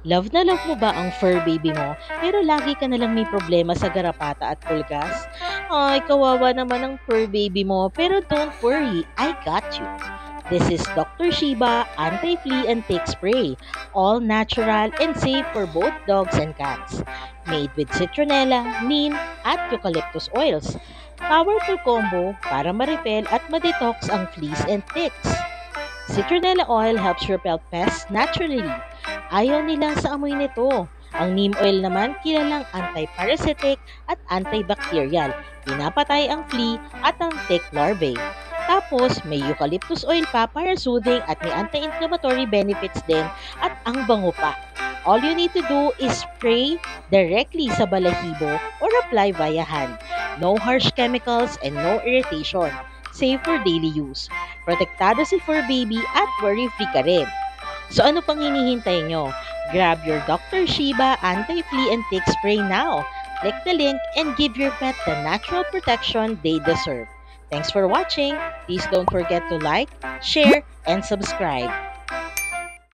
Love na love mo ba ang fur baby mo pero lagi ka nalang may problema sa garapata at pulgas? Ay, kawawa naman ang fur baby mo pero don't worry, I got you. This is Dr. Shiba Anti-Flea and Tick Spray, all natural and safe for both dogs and cats. Made with citronella, neem, at eucalyptus oils. Powerful combo para ma-repel at ma-detox ang fleas and ticks. Citronella oil helps repel pests naturally. Ayaw nila sa amoy nito. Ang neem oil naman kilalang anti-parasitic at antibacterial. Pinapatay ang flea at ang tick larvae. Tapos, may eucalyptus oil pa para soothing at may anti-inflammatory benefits din at ang bango pa. All you need to do is spray directly sa balahibo or apply via hand. No harsh chemicals and no irritation. Safe for daily use. Protektado si fur baby at worry-free ka rin. So ano pang hinihintay nyo? Grab your Dr. Shiba Anti-Flea and Tick Spray now. Click the link and give your pet the natural protection they deserve. Thanks for watching. Please don't forget to like, share, and subscribe.